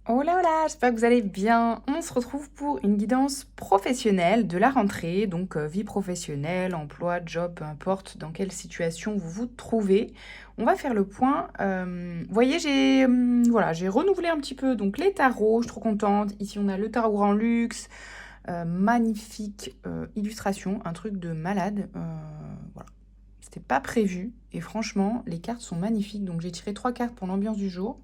Hola, hola, j'espère que vous allez bien. On se retrouve pour une guidance professionnelle de la rentrée, donc vie professionnelle, emploi, job, peu importe dans quelle situation vous vous trouvez. On va faire le point. Vous voyez, j'ai renouvelé un petit peu donc les tarots, je suis trop contente. Ici, on a le tarot Grand Luxe, magnifique illustration, un truc de malade. Voilà, c'était pas prévu et franchement, les cartes sont magnifiques. Donc j'ai tiré 3 cartes pour l'ambiance du jour.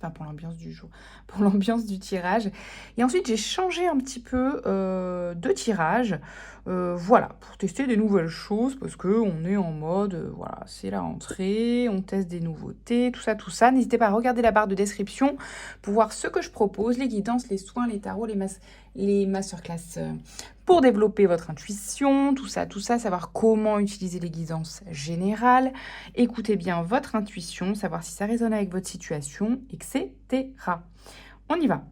Enfin, pour l'ambiance du jour, pour l'ambiance du tirage. Et ensuite, j'ai changé un petit peu de tirage. Voilà, pour tester des nouvelles choses, parce qu'on est en mode, voilà, c'est la rentrée, on teste des nouveautés, tout ça, tout ça. N'hésitez pas à regarder la barre de description pour voir ce que je propose, les guidances, les soins, les tarots, les masterclass pour développer votre intuition, tout ça, savoir comment utiliser les guidances générales. Écoutez bien votre intuition, savoir si ça résonne avec votre situation, etc. On y va.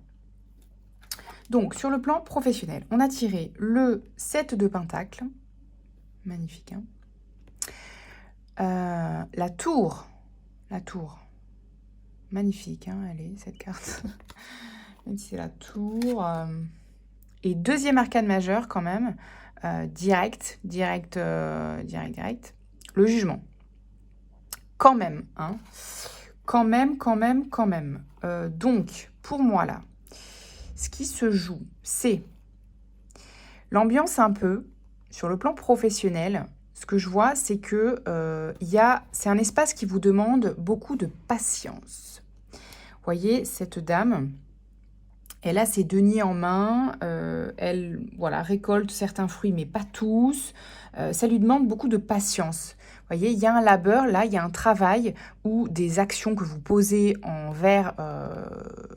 Donc, sur le plan professionnel, on a tiré le 7 de Pentacle. Magnifique, hein. La tour. La tour. Magnifique, hein, elle est, cette carte. Même si c'est la tour. Et deuxième arcane majeur, quand même. Direct. Le jugement. Quand même, hein. Quand même. Donc, pour moi, là, ce qui se joue, c'est l'ambiance un peu, sur le plan professionnel. Ce que je vois, c'est que c'est un espace qui vous demande beaucoup de patience. Vous voyez, cette dame, elle a ses deniers en main, elle récolte certains fruits, mais pas tous. Ça lui demande beaucoup de patience. Vous voyez, il y a un labeur, là, il y a un travail ou des actions que vous posez envers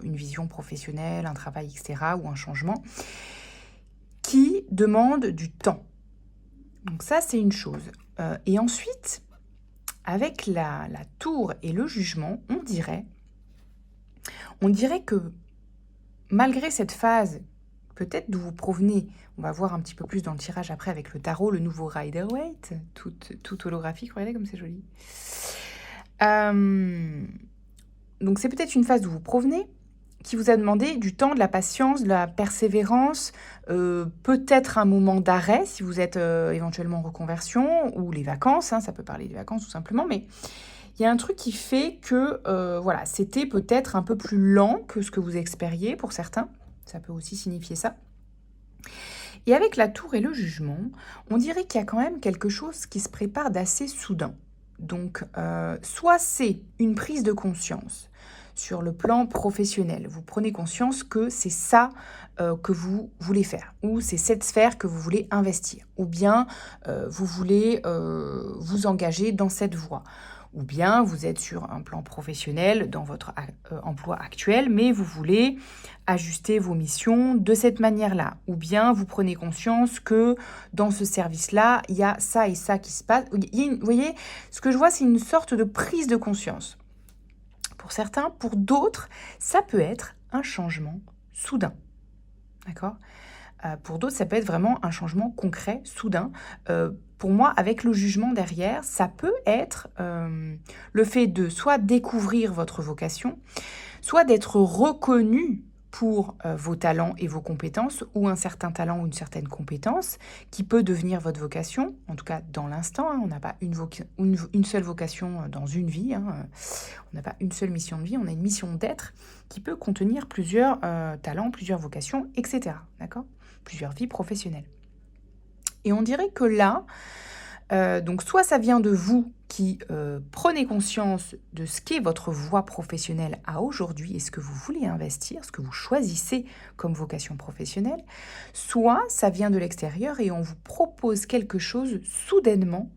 une vision professionnelle, un travail, etc., ou un changement, qui demande du temps. Donc ça, c'est une chose. Et ensuite, avec la tour et le jugement, on dirait que malgré cette phase, peut-être d'où vous provenez, on va voir un petit peu plus dans le tirage après avec le tarot, le nouveau Rider-Waite, tout holographique, regardez comme c'est joli. Donc c'est peut-être une phase d'où vous provenez, qui vous a demandé du temps, de la patience, de la persévérance, peut-être un moment d'arrêt si vous êtes éventuellement en reconversion, ou les vacances, hein, ça peut parler des vacances tout simplement, mais il y a un truc qui fait que c'était peut-être un peu plus lent que ce que vous espériez pour certains, ça peut aussi signifier ça. Et avec la tour et le jugement, on dirait qu'il y a quand même quelque chose qui se prépare d'assez soudain. Donc, soit c'est une prise de conscience sur le plan professionnel. Vous prenez conscience que c'est ça que vous voulez faire, ou c'est cette sphère que vous voulez investir, ou bien vous voulez vous engager dans cette voie. Ou bien vous êtes sur un plan professionnel dans votre emploi actuel, mais vous voulez ajuster vos missions de cette manière-là. Ou bien vous prenez conscience que dans ce service-là, il y a ça et ça qui se passe. Vous voyez, ce que je vois, c'est une sorte de prise de conscience. Pour certains, pour d'autres, ça peut être un changement soudain. D'accord ? Pour d'autres, ça peut être vraiment un changement concret, soudain. Pour moi, avec le jugement derrière, ça peut être le fait de soit découvrir votre vocation, soit d'être reconnu pour vos talents et vos compétences, ou un certain talent ou une certaine compétence, qui peut devenir votre vocation, en tout cas dans l'instant. Hein, on n'a pas une seule vocation dans une vie, hein, on n'a pas une seule mission de vie, on a une mission d'être qui peut contenir plusieurs talents, plusieurs vocations, etc. D'accord ? Plusieurs vies professionnelles. Et on dirait que là, donc soit ça vient de vous qui prenez conscience de ce qu'est votre voie professionnelle à aujourd'hui et ce que vous voulez investir, ce que vous choisissez comme vocation professionnelle, soit ça vient de l'extérieur et on vous propose quelque chose soudainement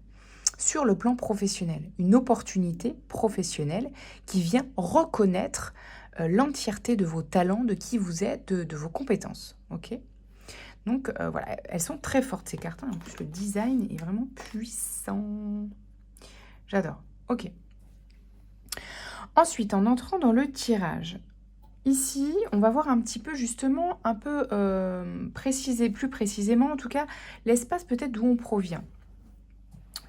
sur le plan professionnel, une opportunité professionnelle qui vient reconnaître l'entièreté de vos talents, de qui vous êtes, de vos compétences. Ok ? Donc voilà, elles sont très fortes ces cartes. Hein. En plus, le design est vraiment puissant. J'adore. Ok. Ensuite, en entrant dans le tirage, ici, on va voir un petit peu justement, un peu préciser, plus précisément en tout cas, l'espace peut-être d'où on provient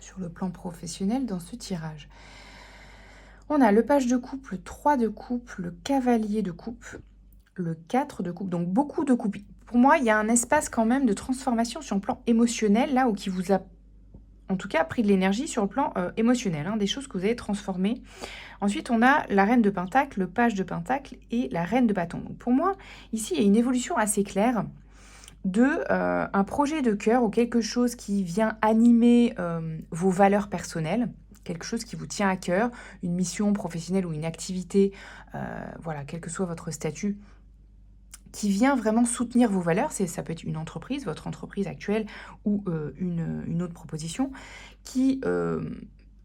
sur le plan professionnel dans ce tirage. On a le page de coupe, le 3 de coupe, le cavalier de coupe, le 4 de coupe, donc beaucoup de coupes. Pour moi, il y a un espace quand même de transformation sur le plan émotionnel, là où qui vous a, en tout cas, pris de l'énergie sur le plan émotionnel, hein, des choses que vous avez transformées. Ensuite, on a la reine de pentacle, le page de pentacle et la reine de bâton. Donc pour moi, ici, il y a une évolution assez claire de un projet de cœur ou quelque chose qui vient animer vos valeurs personnelles, quelque chose qui vous tient à cœur, une mission professionnelle ou une activité, voilà, quel que soit votre statut, qui vient vraiment soutenir vos valeurs. Ça peut être une entreprise, votre entreprise actuelle ou une autre proposition, qui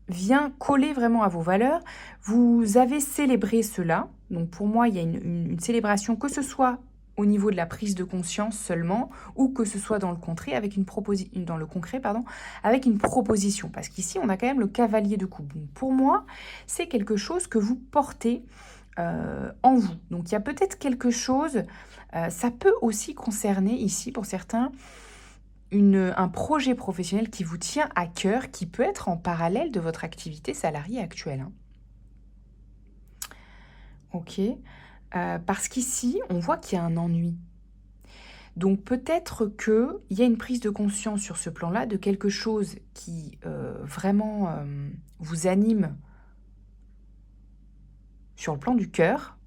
vient coller vraiment à vos valeurs. Vous avez célébré cela. Donc pour moi, il y a une célébration, que ce soit au niveau de la prise de conscience seulement, ou que ce soit dans le concret, avec une proposition. Parce qu'ici, on a quand même le cavalier de coupe. Donc pour moi, c'est quelque chose que vous portez en vous. Donc il y a peut-être quelque chose, ça peut aussi concerner ici, pour certains, un projet professionnel qui vous tient à cœur, qui peut être en parallèle de votre activité salariée actuelle, hein. Ok. Parce qu'ici, on voit qu'il y a un ennui. Donc peut-être qu'il y a une prise de conscience sur ce plan-là de quelque chose qui vraiment vous anime sur le plan du cœur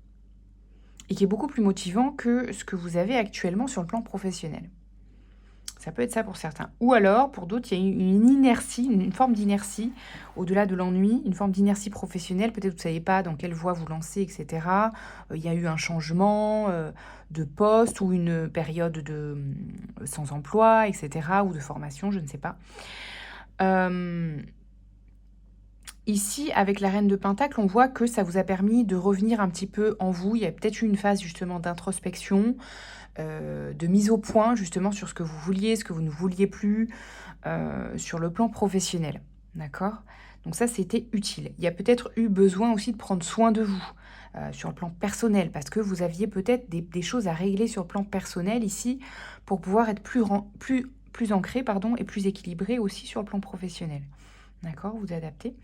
et qui est beaucoup plus motivant que ce que vous avez actuellement sur le plan professionnel. Ça peut être ça pour certains. Ou alors, pour d'autres, il y a une inertie, une forme d'inertie, au-delà de l'ennui, une forme d'inertie professionnelle. Peut-être que vous ne savez pas dans quelle voie vous lancer, etc. Il y a eu un changement de poste ou une période de sans emploi, etc. Ou de formation, je ne sais pas. Ici, avec la reine de Pentacle, on voit que ça vous a permis de revenir un petit peu en vous. Il y a peut-être eu une phase justement d'introspection, de mise au point justement sur ce que vous vouliez, ce que vous ne vouliez plus, sur le plan professionnel. D'accord? Donc ça, c'était utile. Il y a peut-être eu besoin aussi de prendre soin de vous sur le plan personnel, parce que vous aviez peut-être des choses à régler sur le plan personnel ici, pour pouvoir être plus ancré, pardon, et plus équilibré aussi sur le plan professionnel. D'accord? Vous adaptez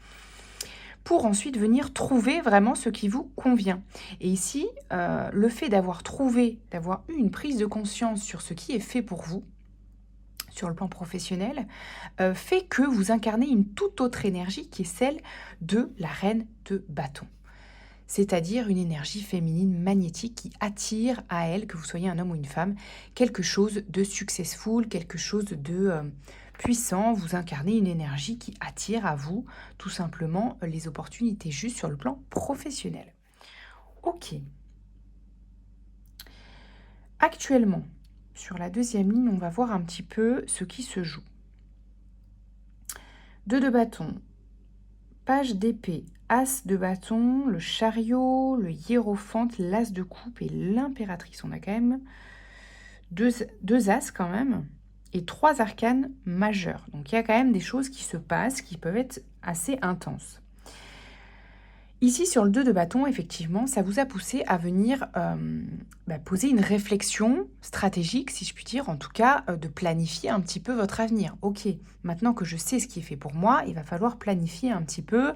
pour ensuite venir trouver vraiment ce qui vous convient. Et ici, le fait d'avoir eu une prise de conscience sur ce qui est fait pour vous, sur le plan professionnel, fait que vous incarnez une toute autre énergie qui est celle de la reine de bâton. C'est-à-dire une énergie féminine magnétique qui attire à elle, que vous soyez un homme ou une femme, quelque chose de successful, quelque chose de puissant. Vous incarnez une énergie qui attire à vous tout simplement les opportunités justes sur le plan professionnel. Ok. Actuellement, sur la deuxième ligne, on va voir un petit peu ce qui se joue. 2 de bâton, page d'épée, as de bâton, le chariot, le hiérophante, l'as de coupe et l'impératrice. On a quand même deux as quand même et 3 arcanes majeurs. Donc il y a quand même des choses qui se passent qui peuvent être assez intenses. Ici, sur le 2 de bâton, effectivement, ça vous a poussé à venir poser une réflexion stratégique, si je puis dire, en tout cas, de planifier un petit peu votre avenir. Ok, maintenant que je sais ce qui est fait pour moi, il va falloir planifier un petit peu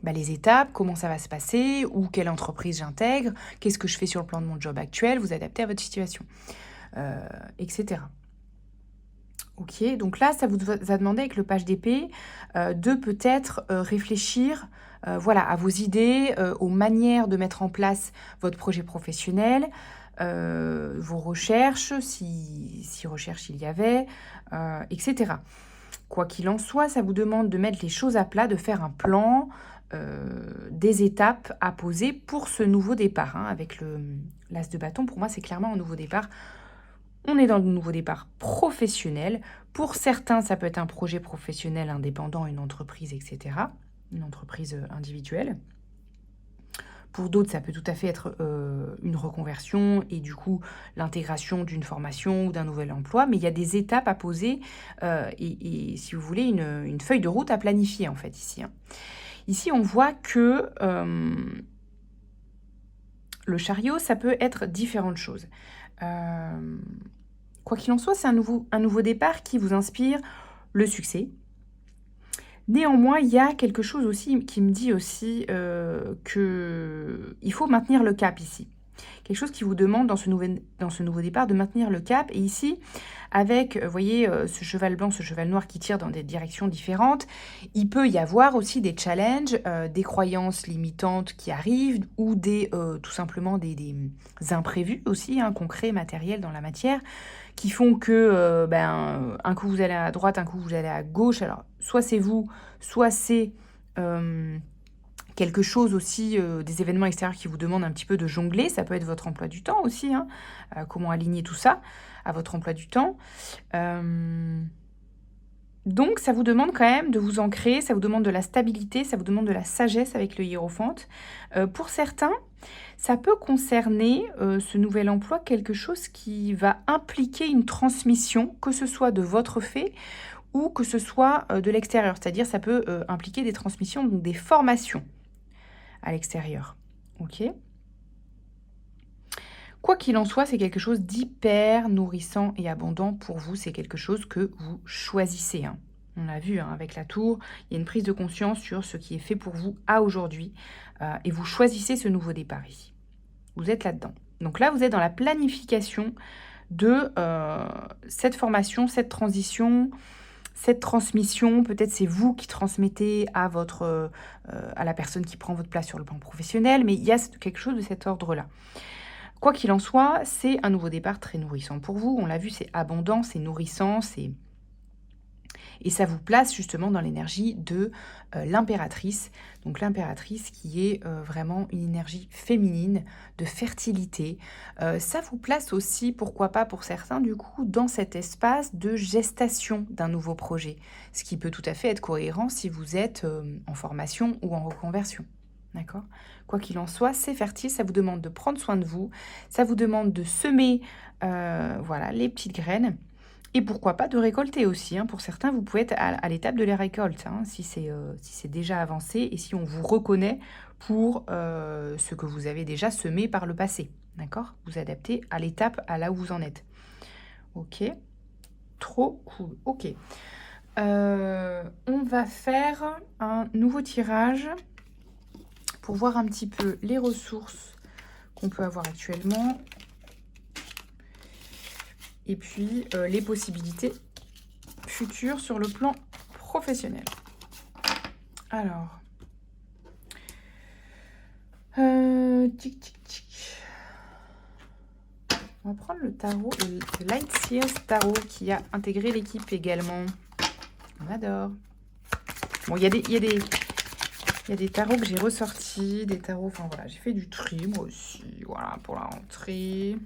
les étapes, comment ça va se passer, ou quelle entreprise j'intègre, qu'est-ce que je fais sur le plan de mon job actuel, vous adapter à votre situation, etc. Ok, donc là, ça vous a demandé avec le page d'épée de peut-être réfléchir à vos idées, aux manières de mettre en place votre projet professionnel, vos recherches, si recherche il y avait, etc. Quoi qu'il en soit, ça vous demande de mettre les choses à plat, de faire un plan, des étapes à poser pour ce nouveau départ. Hein, avec l'as de bâton, pour moi, c'est clairement un nouveau départ. On est dans le nouveau départ professionnel. Pour certains, ça peut être un projet professionnel indépendant, une entreprise, etc. Une entreprise individuelle. Pour d'autres, ça peut tout à fait être une reconversion et du coup l'intégration d'une formation ou d'un nouvel emploi. Mais il y a des étapes à poser et si vous voulez, une feuille de route à planifier en fait ici. Hein. Ici, on voit que le chariot, ça peut être différentes choses. Quoi qu'il en soit, c'est un nouveau départ qui vous inspire le succès, Néanmoins, il y a quelque chose aussi qui me dit aussi qu'il faut maintenir le cap ici. Quelque chose qui vous demande dans ce nouveau départ de maintenir le cap. Et ici, avec, vous voyez, ce cheval blanc, ce cheval noir qui tire dans des directions différentes, il peut y avoir aussi des challenges, des croyances limitantes qui arrivent ou tout simplement des imprévus aussi, hein, concrets, matériels dans la matière, qui font que un coup vous allez à droite, un coup vous allez à gauche. Alors, soit c'est vous, soit c'est quelque chose aussi, des événements extérieurs qui vous demandent un petit peu de jongler. Ça peut être votre emploi du temps aussi, hein, comment aligner tout ça à votre emploi du temps. Donc, ça vous demande quand même de vous ancrer, ça vous demande de la stabilité, ça vous demande de la sagesse avec le hiérophante. Pour certains, ça peut concerner, ce nouvel emploi, quelque chose qui va impliquer une transmission, que ce soit de votre fait ou que ce soit de l'extérieur. C'est-à-dire, ça peut impliquer des transmissions, donc des formations à l'extérieur. Ok ? Quoi qu'il en soit, c'est quelque chose d'hyper nourrissant et abondant pour vous. C'est quelque chose que vous choisissez, hein. On l'a vu, hein, avec la tour, il y a une prise de conscience sur ce qui est fait pour vous à aujourd'hui. Et vous choisissez ce nouveau départ ici. Vous êtes là-dedans. Donc là, vous êtes dans la planification de cette formation, cette transition, cette transmission. Peut-être c'est vous qui transmettez à la personne qui prend votre place sur le plan professionnel, mais il y a quelque chose de cet ordre-là. Quoi qu'il en soit, c'est un nouveau départ très nourrissant pour vous. On l'a vu, c'est abondant, c'est nourrissant, et ça vous place justement dans l'énergie de l'impératrice. Donc l'impératrice qui est vraiment une énergie féminine, de fertilité. Ça vous place aussi, pourquoi pas pour certains, du coup, dans cet espace de gestation d'un nouveau projet. Ce qui peut tout à fait être cohérent si vous êtes en formation ou en reconversion. D'accord ? Quoi qu'il en soit, c'est fertile, ça vous demande de prendre soin de vous, ça vous demande de semer les petites graines. Et pourquoi pas de récolter aussi, hein. Pour certains, vous pouvez être à l'étape de la récolte, hein, si c'est déjà avancé et si on vous reconnaît pour ce que vous avez déjà semé par le passé. D'accord ? Vous adaptez à l'étape, à là où vous en êtes. Ok ? Trop cool. Ok. On va faire un nouveau tirage pour voir un petit peu les ressources qu'on peut avoir actuellement. Et puis les possibilités futures sur le plan professionnel. Alors, tic tic tic. On va prendre le tarot, le Light Seers Tarot qui a intégré l'équipe également. On adore. Bon, il y a des tarots que j'ai ressortis, des tarots, enfin voilà, j'ai fait du tri moi aussi, voilà, pour la rentrée.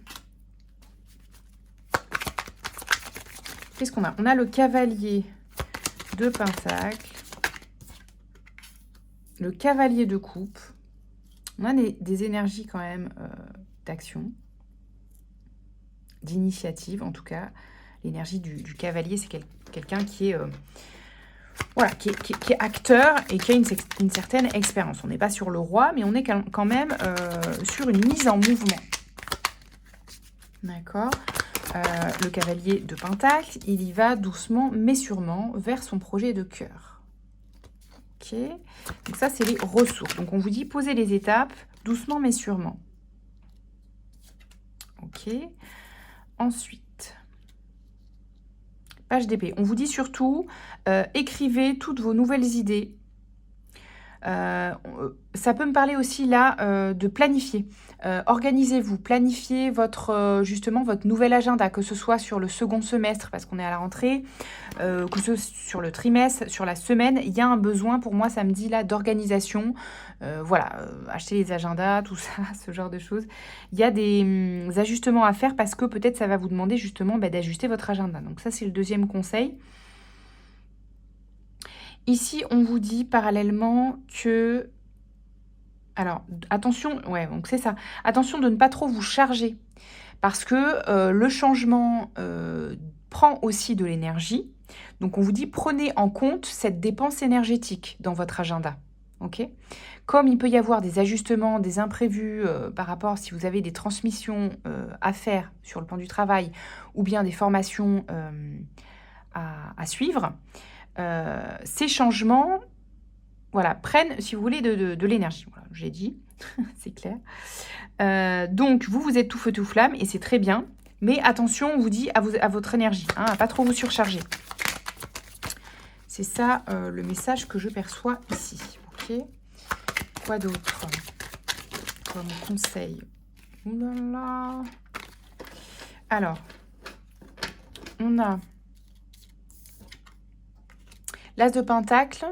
Qu'est-ce qu'on a ? On a le cavalier de pentacle, le cavalier de coupe. On a des énergies quand même d'action, d'initiative en tout cas. L'énergie du cavalier, c'est quelqu'un qui est, qui est acteur et qui a une certaine expérience. On n'est pas sur le roi, mais on est quand même sur une mise en mouvement. D'accord ? Le cavalier de pentacle, il y va doucement mais sûrement vers son projet de cœur. Ok, donc ça c'est les ressources. Donc on vous dit posez les étapes doucement mais sûrement. Ok, ensuite, page d'épée. On vous dit surtout écrivez toutes vos nouvelles idées. Ça peut me parler aussi là de planifier. Organisez-vous, planifiez justement votre nouvel agenda, que ce soit sur le second semestre, parce qu'on est à la rentrée, que ce soit sur le trimestre, sur la semaine. Il y a un besoin, pour moi, ça me dit là, d'organisation. Acheter les agendas, tout ça, ce genre de choses. Il y a des ajustements à faire parce que peut-être ça va vous demander justement d'ajuster votre agenda. Donc ça, c'est le deuxième conseil. Ici, on vous dit parallèlement que... Alors, attention, donc c'est ça. Attention de ne pas trop vous charger. Parce que le changement prend aussi de l'énergie. Donc, on vous dit, prenez en compte cette dépense énergétique dans votre agenda. Ok ? Comme il peut y avoir des ajustements, des imprévus par rapport si vous avez des transmissions à faire sur le plan du travail ou bien des formations à suivre, ces changements, voilà, prennent, si vous voulez, de l'énergie. Voilà, j'ai dit, c'est clair. Donc, vous êtes tout feu, tout flamme, et c'est très bien. Mais attention, on vous dit à votre énergie, hein, à pas trop vous surcharger. C'est ça le message que je perçois ici. Ok. Quoi d'autre comme conseil? Ouh là là. Alors, on a l'As de Pentacle.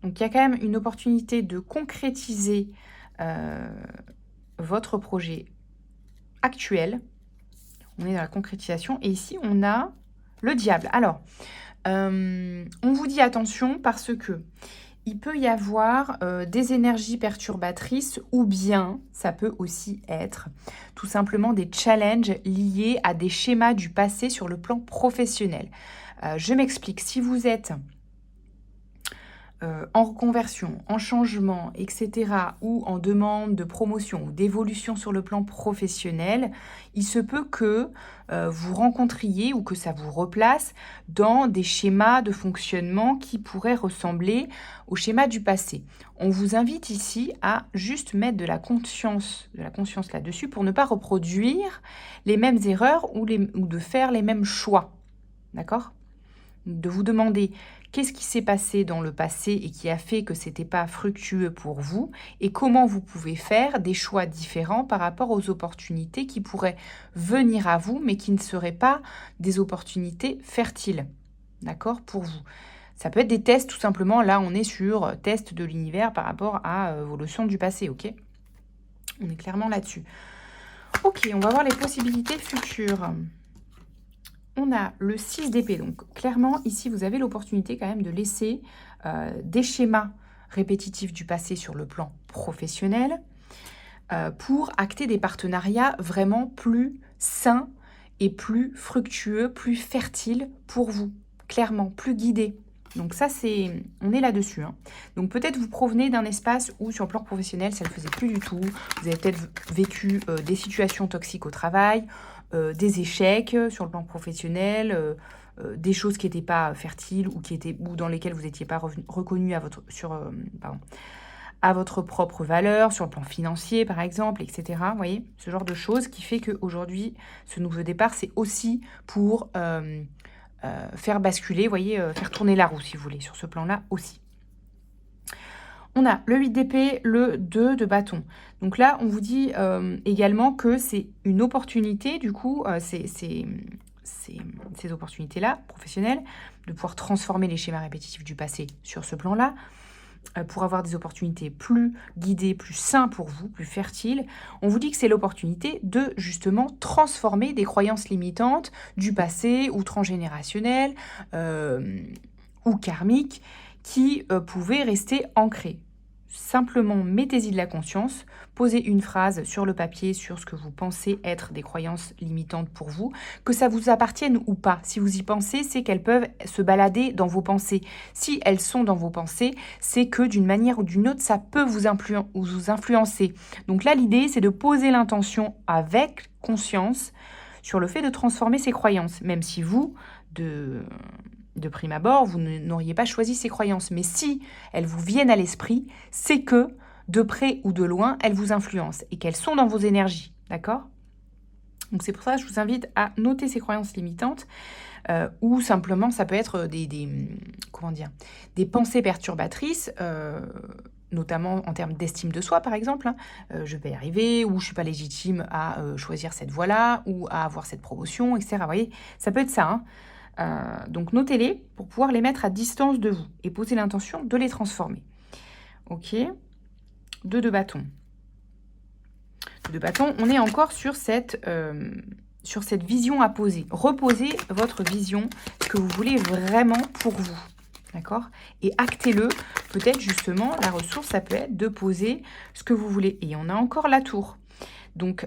Donc, il y a quand même une opportunité de concrétiser votre projet actuel. On est dans la concrétisation. Et ici, on a le Diable. Alors, on vous dit attention parce que il peut y avoir des énergies perturbatrices ou bien ça peut aussi être tout simplement des challenges liés à des schémas du passé sur le plan professionnel. Je m'explique. Si vous êtes en reconversion, en changement, etc., ou en demande de promotion ou d'évolution sur le plan professionnel, il se peut que vous rencontriez ou que ça vous replace dans des schémas de fonctionnement qui pourraient ressembler au schéma du passé. On vous invite ici à juste mettre de la conscience là-dessus pour ne pas reproduire les mêmes erreurs ou de faire les mêmes choix. D'accord ? De vous demander qu'est-ce qui s'est passé dans le passé et qui a fait que ce n'était pas fructueux pour vous et comment vous pouvez faire des choix différents par rapport aux opportunités qui pourraient venir à vous mais qui ne seraient pas des opportunités fertiles, d'accord, pour vous. Ça peut être des tests tout simplement, là on est sur test de l'univers par rapport à vos leçons du passé, ok? On est clairement là-dessus. Ok, on va voir les possibilités futures. On a le 6 d'épée, donc clairement ici vous avez l'opportunité quand même de laisser des schémas répétitifs du passé sur le plan professionnel pour acter des partenariats vraiment plus sains et plus fructueux, plus fertiles pour vous, clairement, plus guidés. Donc ça, on est là-dessus. Hein. Donc peut-être vous provenez d'un espace où sur le plan professionnel, ça ne le faisait plus du tout. Vous avez peut-être vécu des situations toxiques au travail, des échecs sur le plan professionnel, des choses qui n'étaient pas fertiles ou dans lesquelles vous n'étiez pas reconnu à votre propre valeur, sur le plan financier par exemple, etc. Vous voyez, ce genre de choses qui fait qu'aujourd'hui, ce nouveau départ, c'est aussi pour faire basculer, vous voyez, faire tourner la roue si vous voulez, sur ce plan-là aussi. On a le 8 d'épée, le 2 de bâton. Donc là, on vous dit également que c'est une opportunité, du coup, ces opportunités-là, professionnelles, de pouvoir transformer les schémas répétitifs du passé sur ce plan-là, pour avoir des opportunités plus guidées, plus saines pour vous, plus fertiles. On vous dit que c'est l'opportunité de justement transformer des croyances limitantes du passé ou transgénérationnelles ou karmiques qui pouvaient rester ancrées. Simplement, mettez-y de la conscience, posez une phrase sur le papier sur ce que vous pensez être des croyances limitantes pour vous, que ça vous appartienne ou pas. Si vous y pensez, c'est qu'elles peuvent se balader dans vos pensées. Si elles sont dans vos pensées, c'est que d'une manière ou d'une autre, ça peut vous influencer. Donc là, l'idée, c'est de poser l'intention avec conscience sur le fait de transformer ces croyances, même si vous, de prime abord, vous n'auriez pas choisi ces croyances. Mais si elles vous viennent à l'esprit, c'est que, de près ou de loin, elles vous influencent et qu'elles sont dans vos énergies. D'accord ? Donc c'est pour ça que je vous invite à noter ces croyances limitantes ou simplement, ça peut être des pensées perturbatrices, notamment en termes d'estime de soi, par exemple. Je vais y arriver, ou je suis pas légitime à choisir cette voie-là, ou à avoir cette promotion, etc. Vous voyez, ça peut être ça, hein. Donc notez-les pour pouvoir les mettre à distance de vous et poser l'intention de les transformer. Ok, 2 de bâton. 2 de bâton, on est encore sur cette vision à poser. Reposez votre vision, ce que vous voulez vraiment pour vous. D'accord ? Et actez-le. Peut-être justement, la ressource, ça peut être de poser ce que vous voulez. Et on a encore la tour. Donc,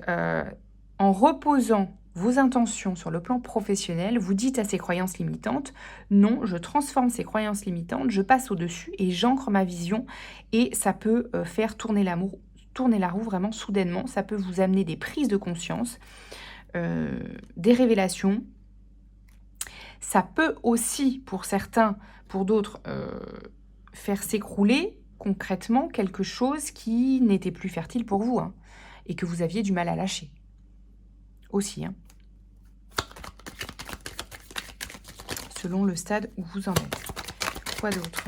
en reposant vos intentions sur le plan professionnel, vous dites à ces croyances limitantes, non, je transforme ces croyances limitantes, je passe au-dessus et j'ancre ma vision et ça peut faire tourner la roue vraiment soudainement, ça peut vous amener des prises de conscience, des révélations, Ça peut aussi, pour certains, pour d'autres, faire s'écrouler concrètement quelque chose qui n'était plus fertile pour vous, hein, et que vous aviez du mal à lâcher. Aussi, hein. Selon le stade où vous en êtes. Quoi d'autre?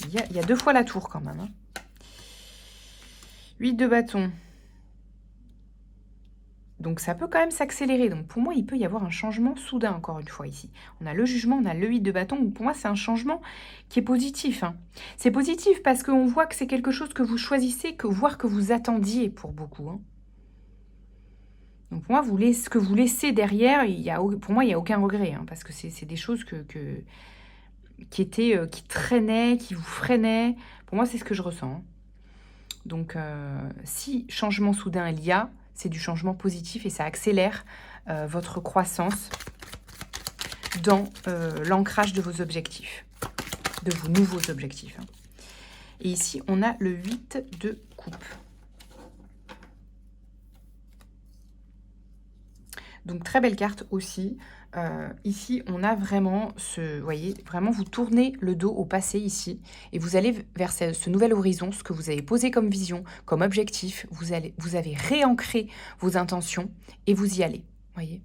Il y a 2 fois la tour quand même, hein. 8 de bâton. Donc ça peut quand même s'accélérer. Donc pour moi, il peut y avoir un changement soudain, encore une fois, ici. On a le jugement, on a le 8 de bâton. Donc pour moi, c'est un changement qui est positif, hein. C'est positif parce qu'on voit que c'est quelque chose que vous choisissez, voire que vous attendiez pour beaucoup, hein. Donc pour moi, ce que vous laissez derrière, pour moi, il n'y a aucun regret, hein, parce que c'est des choses qui traînaient, qui vous freinaient. Pour moi, c'est ce que je ressens, hein. Donc, si changement soudain il y a, c'est du changement positif et ça accélère votre croissance dans l'ancrage de vos objectifs, de vos nouveaux objectifs, hein. Et ici, on a le 8 de coupe. Donc, très belle carte aussi. Ici, on a vraiment vous voyez, vraiment vous tournez le dos au passé ici et vous allez vers ce nouvel horizon, ce que vous avez posé comme vision, comme objectif. Vous avez réancré vos intentions et vous y allez. Voyez.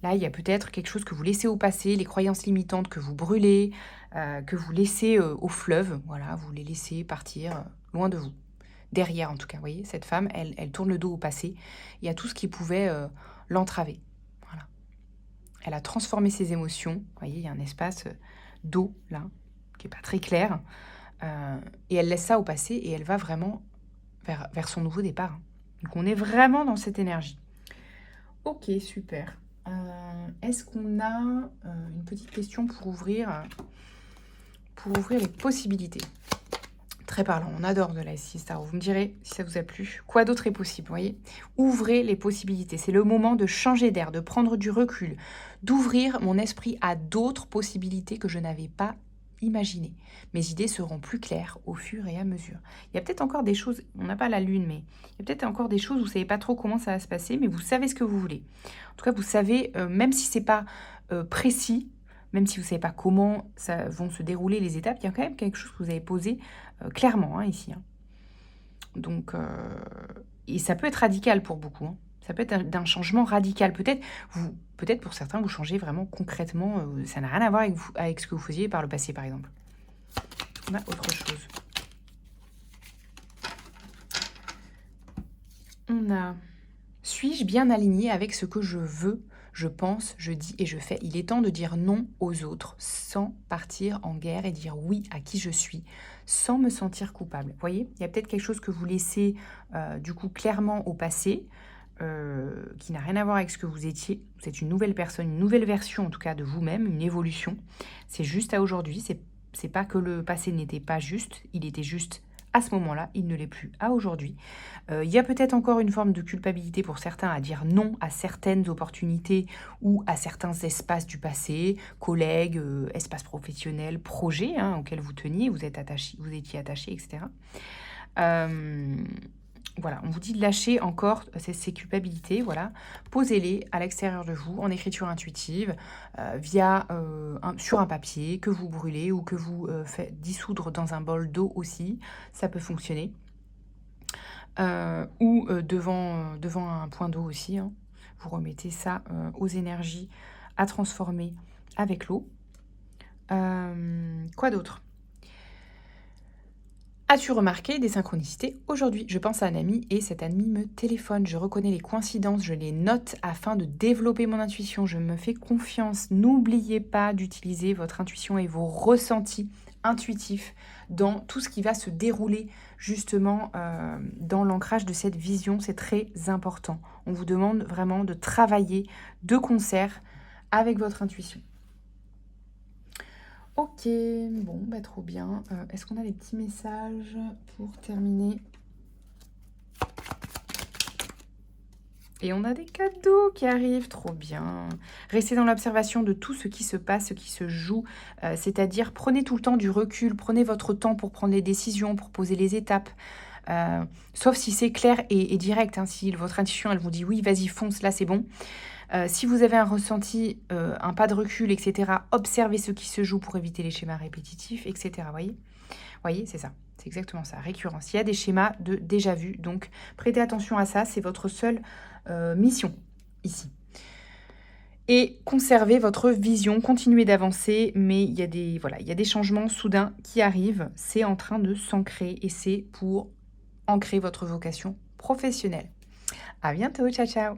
Là, il y a peut-être quelque chose que vous laissez au passé, les croyances limitantes que vous brûlez, que vous laissez au fleuve. Voilà, vous les laissez partir loin de vous. Derrière, en tout cas. Vous voyez, cette femme, elle tourne le dos au passé. Il y a tout ce qui pouvait l'entraver. Elle a transformé ses émotions. Vous voyez, il y a un espace d'eau, là, qui n'est pas très clair. Et elle laisse ça au passé et elle va vraiment vers son nouveau départ, hein. Donc, on est vraiment dans cette énergie. Ok, super. Est-ce qu'on a une petite question pour ouvrir les possibilités? Très parlant, on adore de la Six Star. Vous me direz si ça vous a plu. Quoi d'autre est possible, vous voyez? Ouvrez les possibilités. C'est le moment de changer d'air, de prendre du recul, d'ouvrir mon esprit à d'autres possibilités que je n'avais pas imaginées. Mes idées seront plus claires au fur et à mesure. Il y a peut-être encore des choses, on n'a pas la lune, mais il y a peut-être encore des choses où vous ne savez pas trop comment ça va se passer, mais vous savez ce que vous voulez. En tout cas, vous savez, même si ce n'est pas précis, même si vous ne savez pas comment ça vont se dérouler les étapes, il y a quand même quelque chose que vous avez posé clairement, hein, ici, hein. Donc, et ça peut être radical pour beaucoup, hein. Ça peut être d'un changement radical. Peut-être pour certains, vous changez vraiment concrètement. Ça n'a rien à voir avec ce que vous faisiez par le passé, par exemple. On a autre chose. On a... Suis-je bien aligné avec ce que je veux, je pense, je dis et je fais? Il est temps de dire non aux autres sans partir en guerre et dire oui à qui je suis, sans me sentir coupable. Vous voyez, il y a peut-être quelque chose que vous laissez du coup clairement au passé, qui n'a rien à voir avec ce que vous étiez. Vous êtes une nouvelle personne, une nouvelle version en tout cas de vous-même, une évolution. C'est juste à aujourd'hui, c'est pas que le passé n'était pas juste, il était juste à ce moment-là, il ne l'est plus à aujourd'hui. Il y a peut-être encore une forme de culpabilité pour certains à dire non à certaines opportunités ou à certains espaces du passé, collègues, espaces professionnels, projets, hein, auxquels vous teniez, vous étiez attaché, etc. Voilà, on vous dit de lâcher encore ces culpabilités, voilà. Posez-les à l'extérieur de vous, en écriture intuitive, sur un papier que vous brûlez ou que vous faites dissoudre dans un bol d'eau aussi, ça peut fonctionner. Ou devant un point d'eau aussi, hein. Vous remettez ça aux énergies à transformer avec l'eau. Quoi d'autre? As-tu remarqué des synchronicités aujourd'hui? Je pense à un ami et cet ami me téléphone. Je reconnais les coïncidences, je les note afin de développer mon intuition. Je me fais confiance. N'oubliez pas d'utiliser votre intuition et vos ressentis intuitifs dans tout ce qui va se dérouler justement dans l'ancrage de cette vision. C'est très important. On vous demande vraiment de travailler de concert avec votre intuition. Ok, bon, bah trop bien. Est-ce qu'on a des petits messages pour terminer? Et on a des cadeaux qui arrivent, trop bien. Restez dans l'observation de tout ce qui se passe, ce qui se joue. C'est-à-dire, prenez tout le temps du recul, prenez votre temps pour prendre les décisions, pour poser les étapes. Sauf si c'est clair et direct, hein. Si votre intuition, elle vous dit: «Oui, vas-y, fonce, là, c'est bon». Si vous avez un ressenti, un pas de recul et cetera, observez ce qui se joue pour éviter les schémas répétitifs et cetera, voyez? Voyez, c'est ça, c'est exactement ça, récurrence. Il y a des schémas de déjà vu, donc prêtez attention à ça, c'est votre seule, mission ici. Et conservez votre vision, continuez d'avancer, mais il y a des voilà, il y a des changements soudains qui arrivent. C'est en train de s'ancrer et c'est pour ancrer votre vocation professionnelle. À bientôt, ciao, ciao.